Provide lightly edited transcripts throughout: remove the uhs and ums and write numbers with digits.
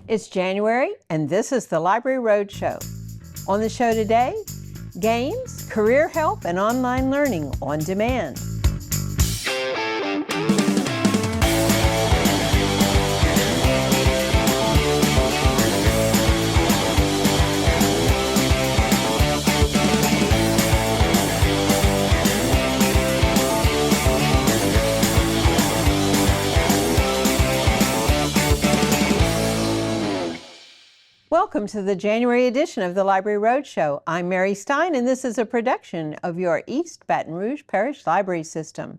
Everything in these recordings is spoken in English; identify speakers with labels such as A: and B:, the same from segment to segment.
A: It's January, and this is the Library Roadshow. On the show today, games, career help, and online learning on demand. Welcome to the January edition of the Library Roadshow. I'm Mary Stein, and this is a production of your East Baton Rouge Parish Library System.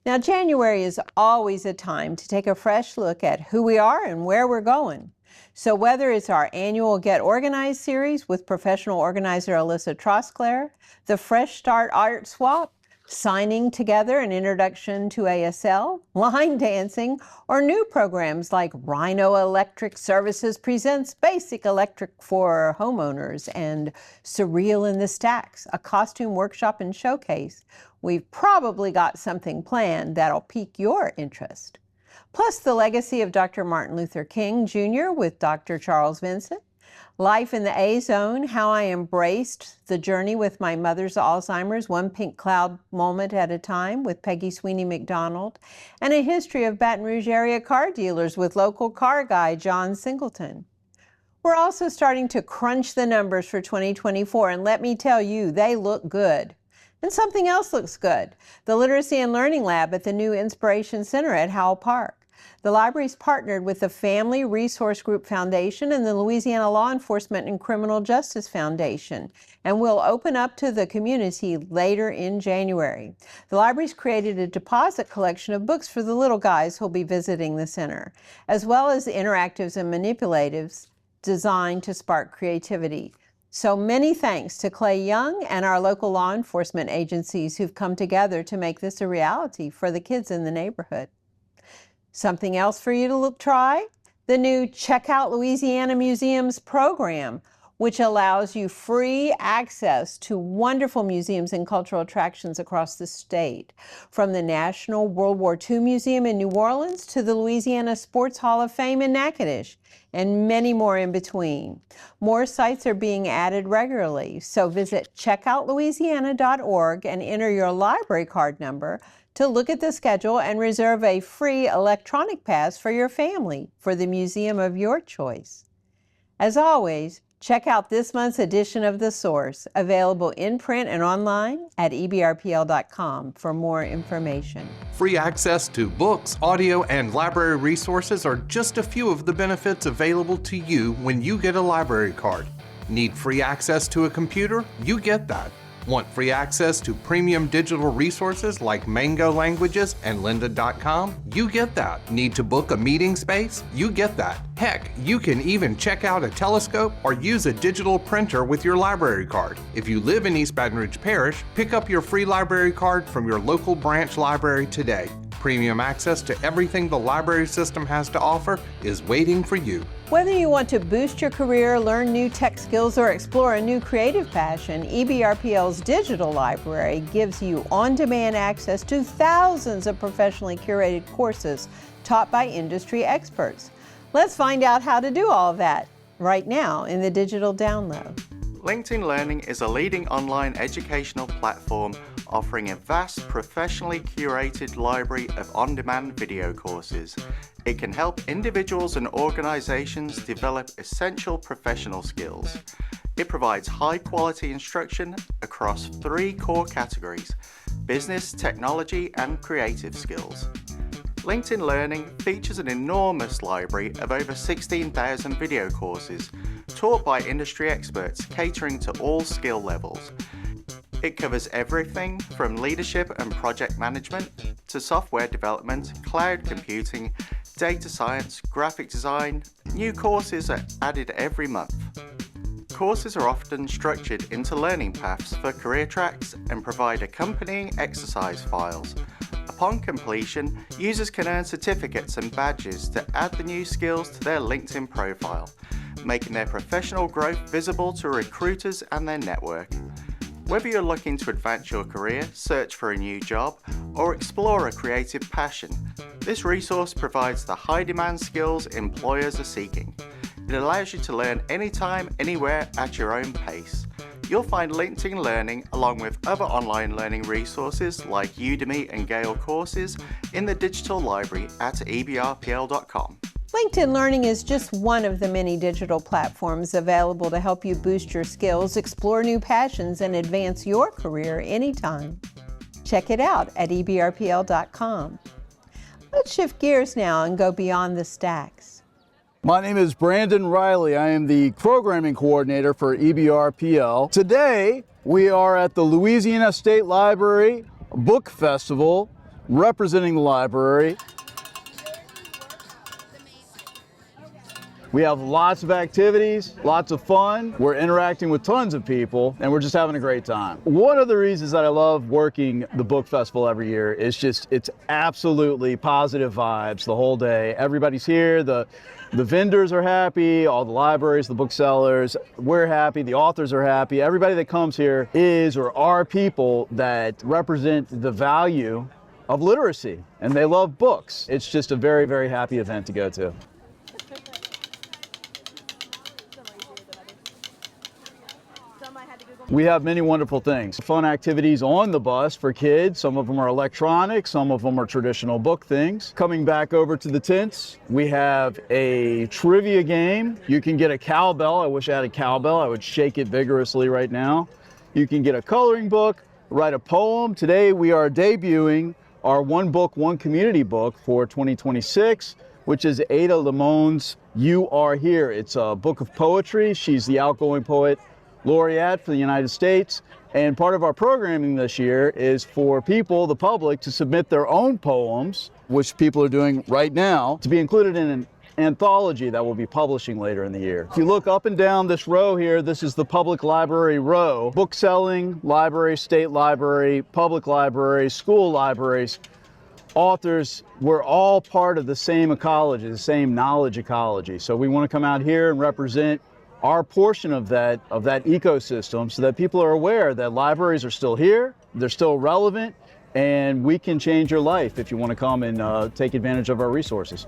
A: Now, January is always a time to take a fresh look at who we are and where we're going. So whether it's our annual Get Organized series with professional organizer Alyssa Trosclair, the Fresh Start Art Swap, signing together an introduction to ASL, line dancing, or new programs like Rhino Electric Services presents Basic Electric for Homeowners and Surreal in the Stacks, a costume workshop and showcase, we've probably got something planned that'll pique your interest. Plus the legacy of Dr. Martin Luther King Jr. with Dr. Charles Vincent, Life in the A-Zone, how I embraced the journey with my mother's Alzheimer's, one pink cloud moment at a time with Peggy Sweeney McDonald, and a history of Baton Rouge area car dealers with local car guy John Singleton. We're also starting to crunch the numbers for 2024, and let me tell you, they look good. And something else looks good, the Literacy and Learning Lab at the new Inspiration Center at Howell Park. The library's partnered with the Family Resource Group Foundation and the Louisiana Law Enforcement and Criminal Justice Foundation, and will open up to the community later in January. The library's created a deposit collection of books for the little guys who'll be visiting the center, as well as interactives and manipulatives designed to spark creativity. So many thanks to Clay Young and our local law enforcement agencies who've come together to make this a reality for the kids in the neighborhood. Something else for you to try? The new Check Out Louisiana Museums program, which allows you free access to wonderful museums and cultural attractions across the state, from the National World War II Museum in New Orleans to the Louisiana Sports Hall of Fame in Natchitoches, and many more in between. More sites are being added regularly, so visit checkoutlouisiana.org and enter your library card number to look at the schedule and reserve a free electronic pass for your family for the museum of your choice. As always, check out this month's edition of The Source, available in print and online at ebrpl.com for more information.
B: Free access to books, audio, and library resources are just a few of the benefits available to you when you get a library card. Need free access to a computer? You get that. Want free access to premium digital resources like Mango Languages and lynda.com? You get that. Need to book a meeting space? You get that. Heck, you can even check out a telescope or use a digital printer with your library card. If you live in East Baton Rouge Parish, pick up your free library card from your local branch library today. Premium access to everything the library system has to offer is waiting for you.
A: Whether you want to boost your career, learn new tech skills, or explore a new creative passion, EBRPL's digital library gives you on-demand access to thousands of professionally curated courses taught by industry experts. Let's find out how to do all of that right now in the digital download.
C: LinkedIn Learning is a leading online educational platform offering a vast, professionally curated library of on-demand video courses. It can help individuals and organizations develop essential professional skills. It provides high-quality instruction across 3 core categories: business, technology, and creative skills. LinkedIn Learning features an enormous library of over 16,000 video courses taught by industry experts catering to all skill levels. It covers everything from leadership and project management to software development, cloud computing, data science, graphic design. New courses are added every month. Courses are often structured into learning paths for career tracks and provide accompanying exercise files. Upon completion, users can earn certificates and badges to add the new skills to their LinkedIn profile, making their professional growth visible to recruiters and their network. Whether you're looking to advance your career, search for a new job, or explore a creative passion, this resource provides the high-demand skills employers are seeking. It allows you to learn anytime, anywhere, at your own pace. You'll find LinkedIn Learning along with other online learning resources like Udemy and Gale courses in the digital library at ebrpl.com.
A: LinkedIn Learning is just one of the many digital platforms available to help you boost your skills, explore new passions, and advance your career anytime. Check it out at ebrpl.com. Let's shift gears now and go beyond the stacks.
D: My name is Brandon Riley. I am the programming coordinator for EBRPL. Today, we are at the Louisiana State Library Book Festival, representing the library. We have lots of activities, lots of fun. We're interacting with tons of people, and we're just having a great time. One of the reasons that I love working the book festival every year is it's absolutely positive vibes the whole day. Everybody's here, the vendors are happy, all the libraries, the booksellers, we're happy, the authors are happy. Everybody that comes here is or are people that represent the value of literacy, and they love books. It's just a very, very happy event to go to. We have many wonderful things. Fun activities on the bus for kids. Some of them are electronic, some of them are traditional book things. Coming back over to the tents, we have a trivia game. You can get a cowbell. I wish I had a cowbell. I would shake it vigorously right now. You can get a coloring book, write a poem. Today we are debuting our One Book, One Community book for 2026, which is Ada Lemone's You Are Here. It's a book of poetry. She's the outgoing poet laureate for the United States, and part of our programming this year is for people, the public, to submit their own poems, which people are doing right now, to be included in an anthology that we'll be publishing later in the year. If you look up and down this row here, this is the public library row. Book selling, library, state library, public libraries, school libraries, authors, we're all part of the same ecology, the same knowledge ecology. So we want to come out here and represent our portion of that ecosystem so that people are aware that libraries are still here, they're still relevant, and we can change your life if you want to come and take advantage of our resources.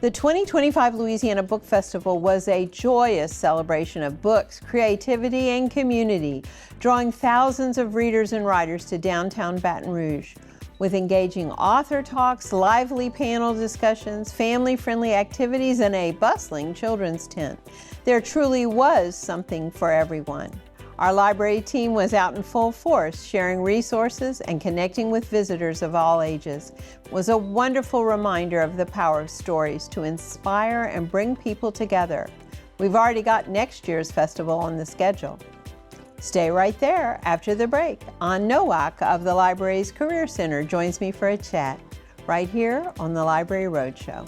A: The 2025 Louisiana Book Festival was a joyous celebration of books, creativity, and community, drawing thousands of readers and writers to downtown Baton Rouge. With engaging author talks, lively panel discussions, family-friendly activities, and a bustling children's tent, there truly was something for everyone. Our library team was out in full force, sharing resources and connecting with visitors of all ages. It was a wonderful reminder of the power of stories to inspire and bring people together. We've already got next year's festival on the schedule. Stay right there. After the break, Ann Nowak of the library's Career Center joins me for a chat right here on the Library Roadshow.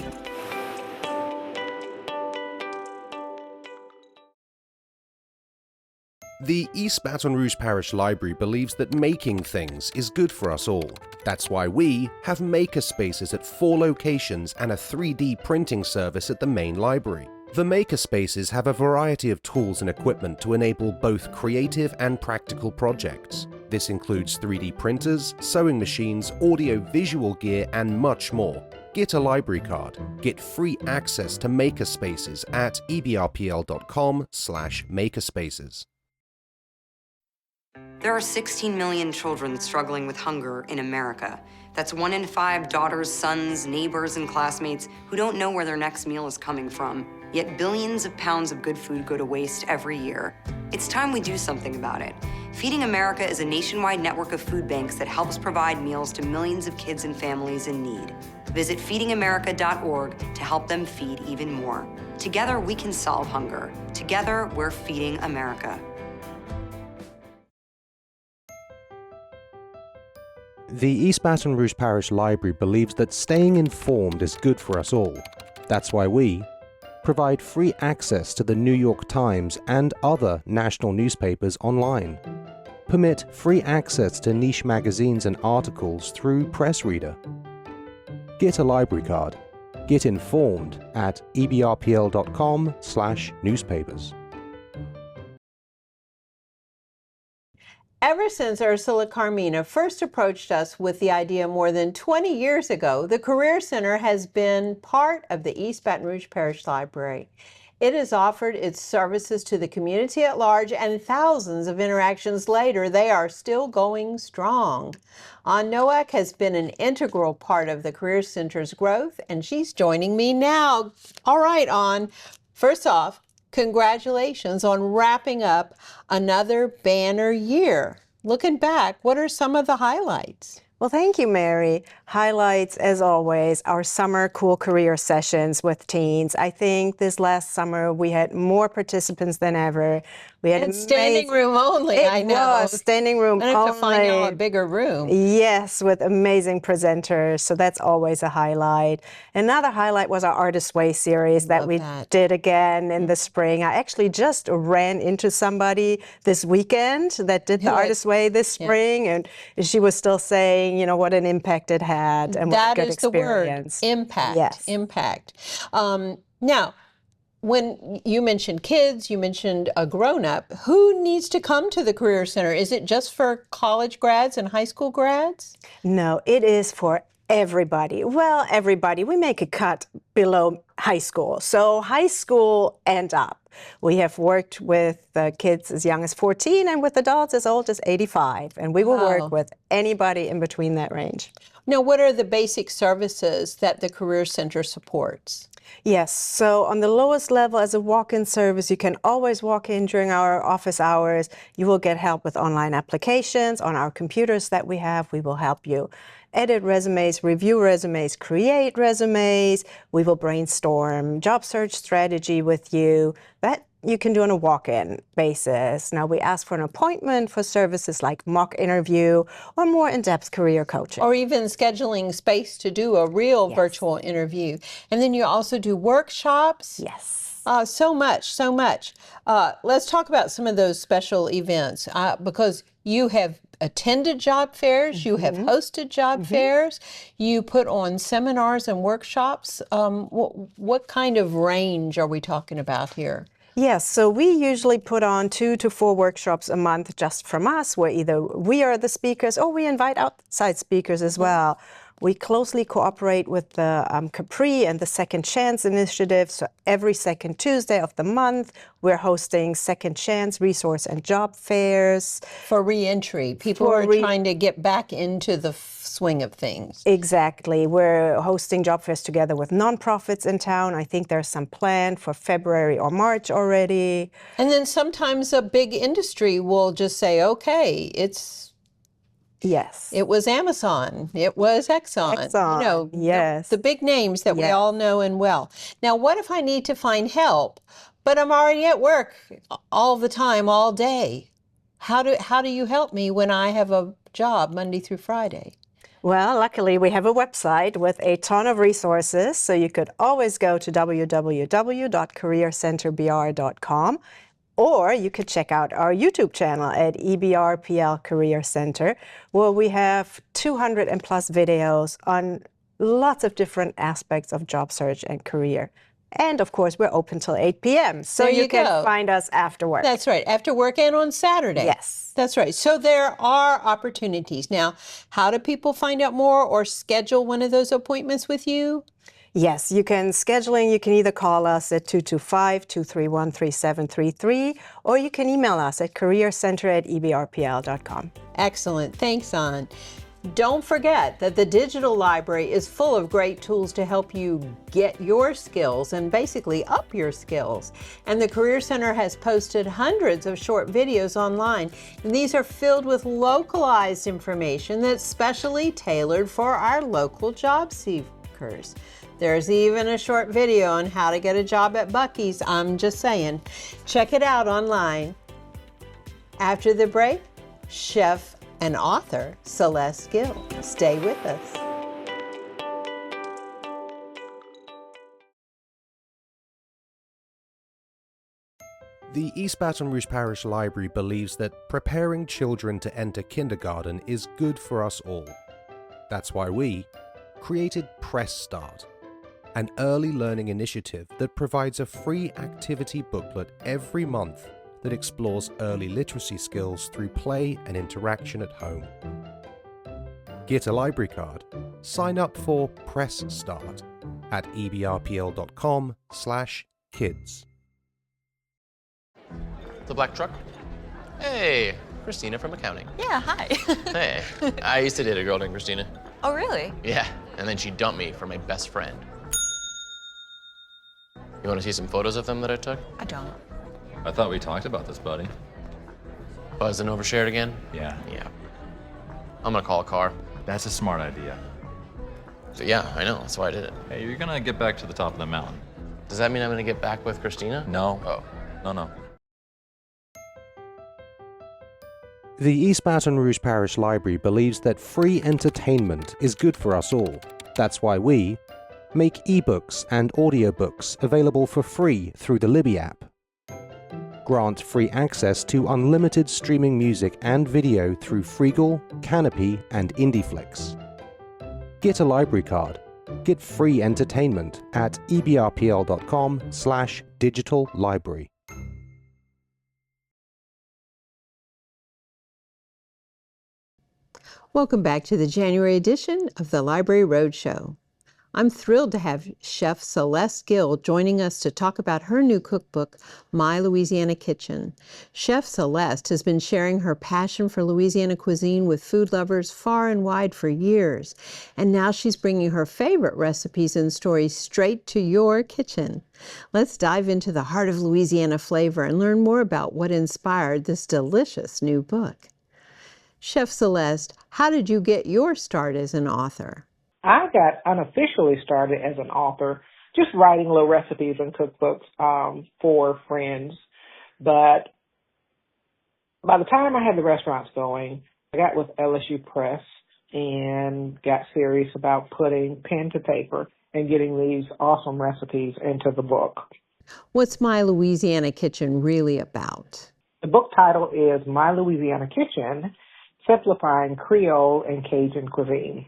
E: The East Baton Rouge Parish Library believes that making things is good for us all. That's why we have maker spaces at 4 locations and a 3D printing service at the main library. The maker spaces have a variety of tools and equipment to enable both creative and practical projects. This includes 3D printers, sewing machines, audio-visual gear, and much more. Get a library card. Get free access to makerspaces at ebrpl.com/makerspaces.
F: There are 16 million children struggling with hunger in America. That's 1 in 5 daughters, sons, neighbors, and classmates who don't know where their next meal is coming from. Yet billions of pounds of good food go to waste every year. It's time we do something about it. Feeding America is a nationwide network of food banks that helps provide meals to millions of kids and families in need. Visit feedingamerica.org to help them feed even more. Together, we can solve hunger. Together, we're feeding America.
E: The East Baton Rouge Parish Library believes that staying informed is good for us all. That's why we provide free access to the New York Times and other national newspapers online. Permit free access to niche magazines and articles through PressReader. Get a library card. Get informed at ebrpl.com/newspapers.
A: Ever since Ursula Carmina first approached us with the idea more than 20 years ago, the Career Center has been part of the East Baton Rouge Parish Library. It has offered its services to the community at large, and thousands of interactions later, they are still going strong. Ann Nowak has been an integral part of the Career Center's growth, and she's joining me now. All right, Ann. First off, congratulations on wrapping up another banner year. Looking back, what are some of the highlights?
G: Well, thank you, Mary. Highlights, as always, our summer cool career sessions with teens. I think this last summer we had more participants than ever. We had
A: standing room only, I know.
G: It was standing room
A: I have
G: only.
A: to find out a bigger room.
G: Yes, with amazing presenters. So that's always a highlight. Another highlight was our Artist Way series that we did again in the spring. I actually just ran into somebody this weekend that did the Artist Way this spring, and she was still saying, you know, what an impact it had and what a good experience.
A: That is the word, impact.
G: Yes.
A: Impact. Now, when you mentioned kids, you mentioned a grown-up, who needs to come to the Career Center? Is it just for college grads and high school grads?
G: No, it is for everybody. Well, everybody. We make a cut below high school. So high school and up. We have worked with kids as young as 14 and with adults as old as 85. And we will work with anybody in between that range.
A: Now, what are the basic services that the Career Center supports?
G: Yes, so on the lowest level as a walk-in service, you can always walk in during our office hours. You will get help with online applications on our computers that we have. We will help you edit resumes, review resumes, create resumes. We will brainstorm job search strategy with you. That you can do on a walk-in basis. Now, we ask for an appointment for services like mock interview or more in-depth career coaching.
A: Or even scheduling space to do a real virtual interview. And then you also do workshops.
G: Yes.
A: So much. Let's talk about some of those special events because you have attended job fairs, you have hosted job fairs, you put on seminars and workshops. What kind of range are we talking about here?
G: Yes, so we usually put on 2 to 4 workshops a month just from us, where either we are the speakers or we invite outside speakers as well. We closely cooperate with the Capri and the Second Chance initiative. So every second Tuesday of the month, we're hosting Second Chance resource and job fairs.
A: For reentry, people are trying to get back into the swing of things.
G: Exactly. We're hosting job fairs together with nonprofits in town. I think there's some planned for February or March already.
A: And then sometimes a big industry will just say, okay,
G: Yes.
A: It was Amazon. It was Exxon.
G: You know, yes.
A: The big names that we all know and well. Now, what if I need to find help, but I'm already at work all the time, all day? How do you help me when I have a job Monday through Friday?
G: Well, luckily we have a website with a ton of resources, so you could always go to www.careercenterbr.com. Or you could check out our YouTube channel at EBRPL Career Center, where we have 200 and plus videos on lots of different aspects of job search and career. And of course, we're open till 8 p.m. So you can find us after work.
A: That's right, after work and on Saturday.
G: Yes.
A: That's right. So there are opportunities. Now, how do people find out more or schedule one of those appointments with you?
G: Yes, you can scheduling. You can either call us at 225-231-3733, or you can email us at careercenter@ebrpl.com.
A: Excellent. Thanks, Ann. Don't forget that the digital library is full of great tools to help you get your skills and basically up your skills. And the Career Center has posted hundreds of short videos online, and these are filled with localized information that's specially tailored for our local job seekers. There's even a short video on how to get a job at Buc-ee's. I'm just saying. Check it out online. After the break, chef and author Celeste Gill. Stay with us.
E: The East Baton Rouge Parish Library believes that preparing children to enter kindergarten is good for us all. That's why we created Press Start, an early learning initiative that provides a free activity booklet every month that explores early literacy skills through play and interaction at home. Get a library card. Sign up for Press Start at ebrpl.com/kids.
H: The black truck? Hey, Christina from accounting.
I: Yeah, hi.
H: Hey, I used to date a girl named Christina.
I: Oh, really?
H: Yeah, and then she dumped me for my best friend. You want to see some photos of them that I took?
I: I don't.
J: I thought we talked about this, buddy.
H: Buzzed and overshared again?
J: Yeah.
H: Yeah. I'm gonna call a car.
J: That's a smart idea.
H: So yeah, I know, that's why I did it.
J: Hey, you're gonna get back to the top of the mountain.
H: Does that mean I'm gonna get back with Christina?
J: No.
H: Oh.
J: No.
E: The East Baton Rouge Parish Library believes that free entertainment is good for us all. That's why we make ebooks and audiobooks available for free through the Libby app. Grant free access to unlimited streaming music and video through Freegal, Canopy, and IndieFlix. Get a library card. Get free entertainment at ebrpl.com/digital library.
A: Welcome back to the January edition of the Library Roadshow. I'm thrilled to have Chef Celeste Gill joining us to talk about her new cookbook, My Louisiana Kitchen. Chef Celeste has been sharing her passion for Louisiana cuisine with food lovers far and wide for years, and now she's bringing her favorite recipes and stories straight to your kitchen. Let's dive into the heart of Louisiana flavor and learn more about what inspired this delicious new book. Chef Celeste, how did you get your start as an author?
K: I got unofficially started as an author, just writing little recipes and cookbooks for friends. But by the time I had the restaurants going, I got with LSU Press and got serious about putting pen to paper and getting these awesome recipes into the book.
A: What's My Louisiana Kitchen really about?
K: The book title is My Louisiana Kitchen, Simplifying Creole and Cajun Cuisine.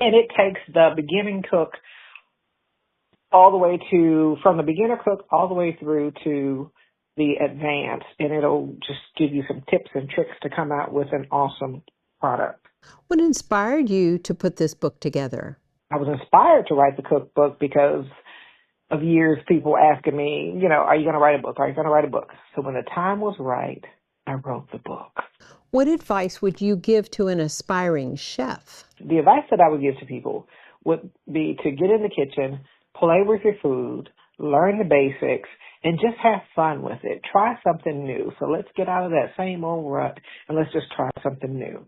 K: And it takes the beginning cook all the way to, from the beginner cook all the way through to the advanced, and it'll just give you some tips and tricks to come out with an awesome product.
A: What inspired you to put this book together?
K: I was inspired to write the cookbook because of years people asking me, are you going to write a book? Are you going to write a book? So when the time was right, I wrote the book.
A: What advice would you give to an aspiring chef?
K: The advice that I would give to people would be to get in the kitchen, play with your food, learn the basics, and just have fun with it. Try something new. So let's get out of that same old rut and let's just try something new.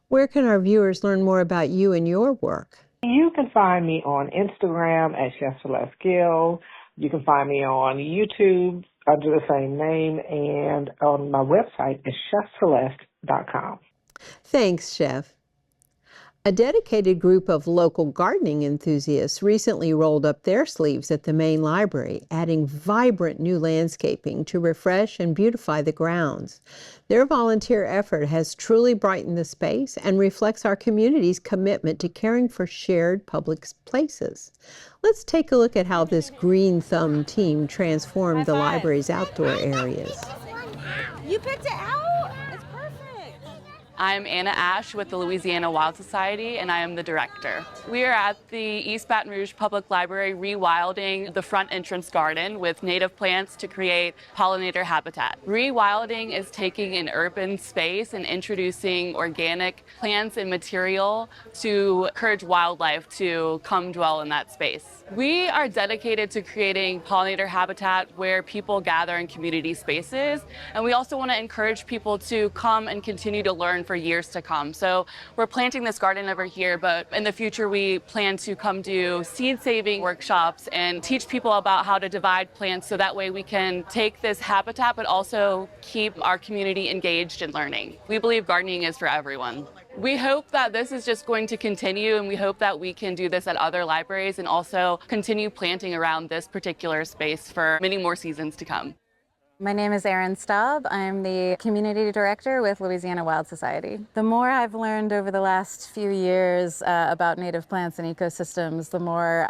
A: Where can our viewers learn more about you and your work?
K: You can find me on Instagram at Chef Celeste Gill. You can find me on YouTube under the same name, and on my website is chefceleste.com.
A: Thanks, Chef. A dedicated group of local gardening enthusiasts recently rolled up their sleeves at the main library, adding vibrant new landscaping to refresh and beautify the grounds. Their volunteer effort has truly brightened the space and reflects our community's commitment to caring for shared public places. Let's take a look at how this Green Thumb team transformed the library's outdoor areas.
L: You picked it out? It's perfect. I'm Anna Ash with the Louisiana Wild Society, and I am the director. We are at the East Baton Rouge Public Library rewilding the front entrance garden with native plants to create pollinator habitat. Rewilding is taking an urban space and introducing organic plants and material to encourage wildlife to come dwell in that space. We are dedicated to creating pollinator habitat where people gather in community spaces, and we also want to encourage people to come and continue to learn for years to come. So we're planting this garden over here, but in the future we plan to come do seed saving workshops and teach people about how to divide plants so that way we can take this habitat but also keep our community engaged in learning. We believe gardening is for everyone. We hope that this is just going to continue, and we hope that we can do this at other libraries and also continue planting around this particular space for many more seasons to come.
I: My name is Erin Staub. I'm the Community Director with Louisiana Wild Society. The more I've learned over the last few years about native plants and ecosystems, the more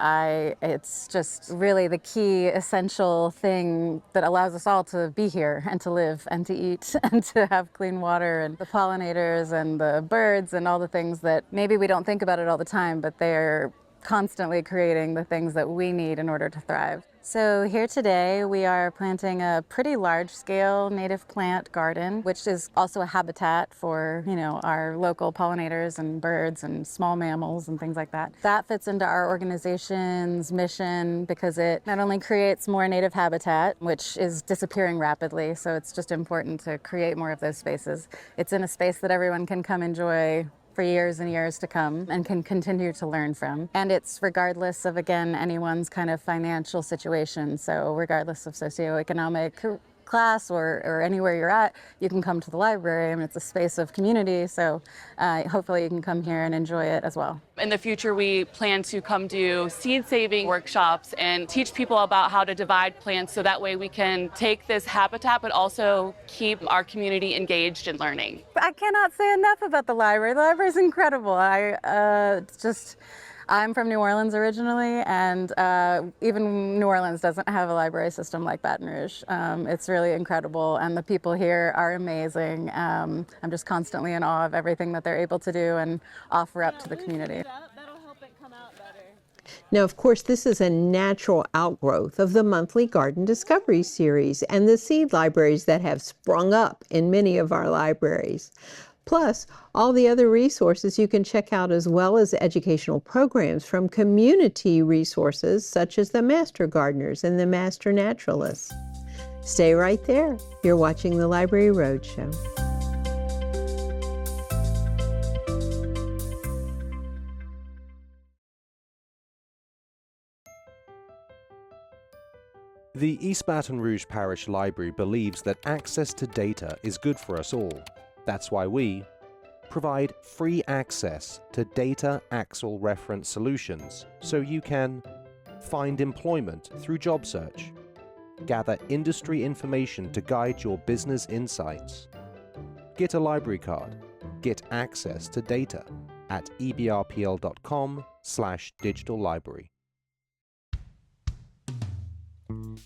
I: it's just really the key essential thing that allows us all to be here and to live and to eat and to have clean water, and the pollinators and the birds and all the things that maybe we don't think about it all the time, but they're constantly creating the things that we need in order to thrive. So here today we are planting a pretty large-scale native plant garden, which is also a habitat for, our local pollinators and birds and small mammals and things like that. That fits into our organization's mission because it not only creates more native habitat, which is disappearing rapidly, so it's just important to create more of those spaces. It's in a space that everyone can come enjoy for years and years to come and can continue to learn from. And it's regardless of, again, anyone's kind of financial situation. So regardless of socioeconomic class or anywhere you're at, you can come to the library. I mean, it's a space of community, so hopefully you can come here and enjoy it as well.
L: In the future, we plan to come do seed saving workshops and teach people about how to divide plants so that way we can take this habitat but also keep our community engaged in learning.
I: I cannot say enough about the library. The library is incredible. I'm from New Orleans originally, and even New Orleans doesn't have a library system like Baton Rouge. It's really incredible, and the people here are amazing. I'm just constantly in awe of everything that they're able to do and offer up to the community.
A: Now, of course, this is a natural outgrowth of the monthly Garden Discovery series and the seed libraries that have sprung up in many of our libraries. Plus, all the other resources you can check out, as well as educational programs from community resources such as the Master Gardeners and the Master Naturalists. Stay right there. You're watching the Library Roadshow.
E: The East Baton Rouge Parish Library believes that access to data is good for us all. That's why we provide free access to data axle reference solutions so you can find employment through job search, gather industry information to guide your business insights, get a library card, get access to data at ebrpl.com/digital library.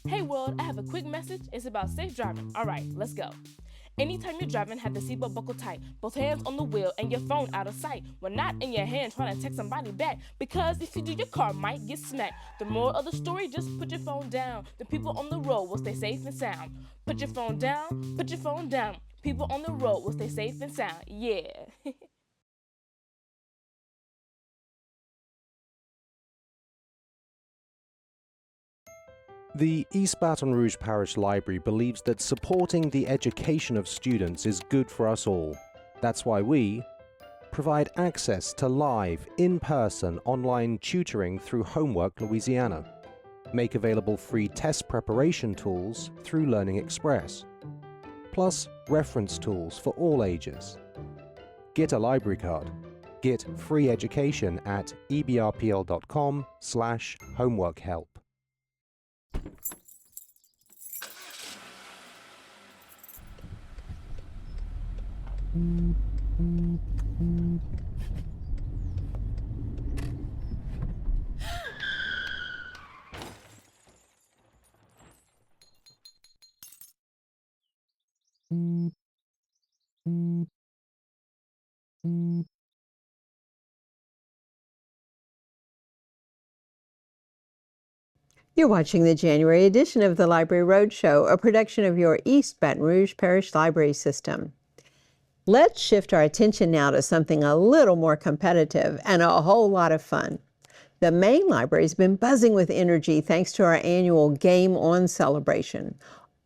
M: Hey world, I have a quick message. It's about safe driving. All right, let's go. Anytime you're driving, have the seatbelt buckled tight, both hands on the wheel and your phone out of sight. When not in your hand trying to text somebody back, because if you do, your car might get smacked. The moral of the story, just put your phone down. The people on the road will stay safe and sound. Put your phone down, put your phone down. People on the road will stay safe and sound. Yeah.
E: The East Baton Rouge Parish Library believes that supporting the education of students is good for us all. That's why we provide access to live, in-person, online tutoring through Homework Louisiana, make available free test preparation tools through Learning Express, plus reference tools for all ages. Get a library card. Get free education at ebrpl.com/homeworkhelp.
A: You're watching the January edition of the Library Roadshow, a production of your East Baton Rouge Parish Library System. Let's shift our attention now to something a little more competitive and a whole lot of fun. The main library has been buzzing with energy thanks to our annual Game On celebration,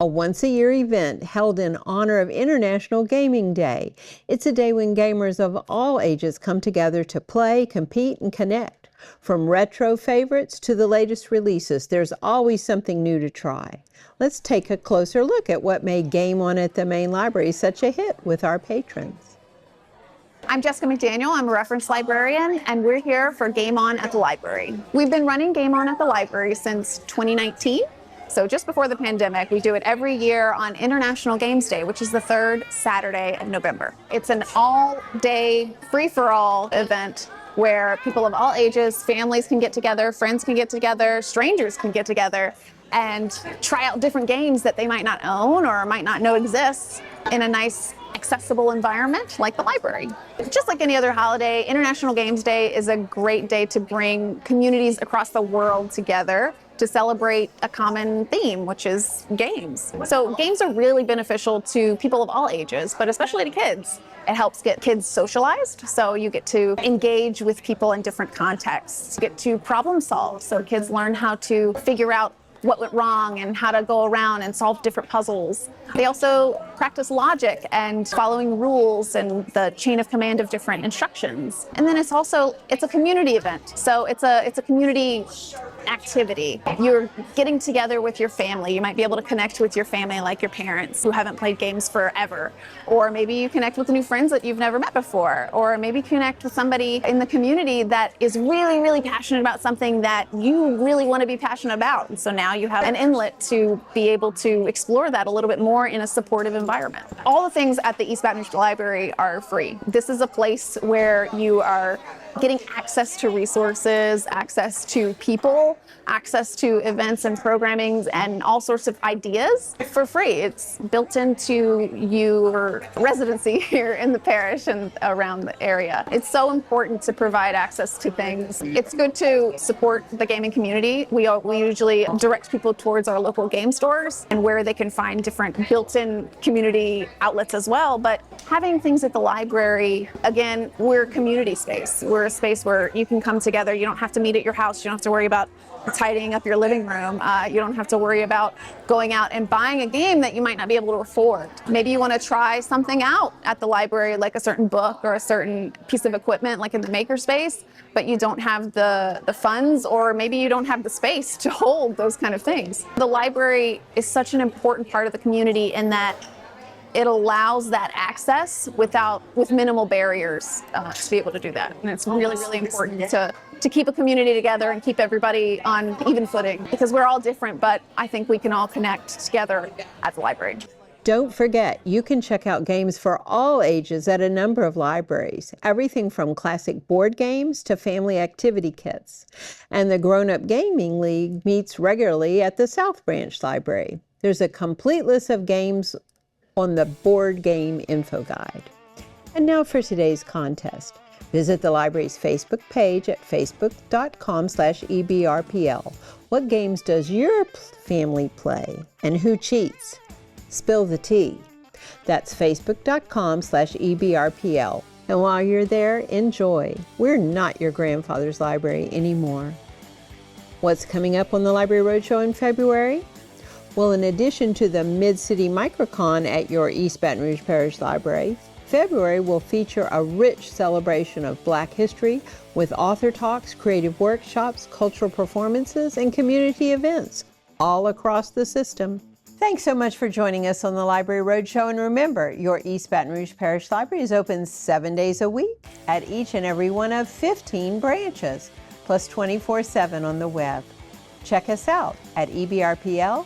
A: a once-a-year event held in honor of International Gaming Day. It's a day when gamers of all ages come together to play, compete, and connect. From retro favorites to the latest releases, there's always something new to try. Let's take a closer look at what made Game On at the main library such a hit with our patrons.
N: I'm Jessica McDaniel. I'm a reference librarian, and we're here for Game On at the library. We've been running Game On at the library since 2019. So just before the pandemic, we do it every year on International Games Day, which is the third Saturday of November. It's an all-day, free-for-all event where people of all ages, families can get together, friends can get together, strangers can get together, and try out different games that they might not own or might not know exists in a nice, accessible environment like the library. Just like any other holiday, International Games Day is a great day to bring communities across the world together to celebrate a common theme, which is games. So games are really beneficial to people of all ages, but especially to kids. It helps get kids socialized, so you get to engage with people in different contexts. You get to problem solve, so kids learn how to figure out what went wrong and how to go around and solve different puzzles. They also practice logic and following rules and the chain of command of different instructions. And then it's a community event. So it's a community activity. You're getting together with your family. You might be able to connect with your family, like your parents who haven't played games forever. Or maybe you connect with new friends that you've never met before. Or maybe connect with somebody in the community that is really, really passionate about something that you really want to be passionate about. And so now you have an inlet to be able to explore that a little bit more in a supportive environment. All the things at the East Baton Rouge Library are free. This is a place where you are getting access to resources, access to people, access to events and programming and all sorts of ideas for free. It's built into your residency here in the parish and around the area. It's so important to provide access to things. It's good to support the gaming community. We usually direct people towards our local game stores and where they can find different built-in community outlets as well. But having things at the library, again, we're a community space. We're a space where you can come together. You don't have to meet at your house. You don't have to worry about tidying up your living room. You don't have to worry about going out and buying a game that you might not be able to afford. Maybe you want to try something out at the library, like a certain book or a certain piece of equipment, like in the makerspace, but you don't have the funds, or maybe you don't have the space to hold those kind of things. The library is such an important part of the community in that it allows that access with minimal barriers to be able to do that. And it's really, really important to keep a community together and keep everybody on even footing, because we're all different, but I think we can all connect together at the library.
A: Don't forget, you can check out games for all ages at a number of libraries, everything from classic board games to family activity kits. And the Grown Up Gaming League meets regularly at the South Branch Library. There's a complete list of games on the board game info guide. And now for today's contest. Visit the library's Facebook page at facebook.com/EBRPL. What games does your family play and who cheats? Spill the tea. That's facebook.com/EBRPL. And while you're there, enjoy. We're not your grandfather's library anymore. What's coming up on the Library Roadshow in February? Well, in addition to the Mid-City Microcon at your East Baton Rouge Parish Library, February will feature a rich celebration of Black history with author talks, creative workshops, cultural performances, and community events all across the system. Thanks so much for joining us on the Library Roadshow. And remember, your East Baton Rouge Parish Library is open 7 days a week at each and every one of 15 branches, plus 24/7 on the web. Check us out at ebrpl.com.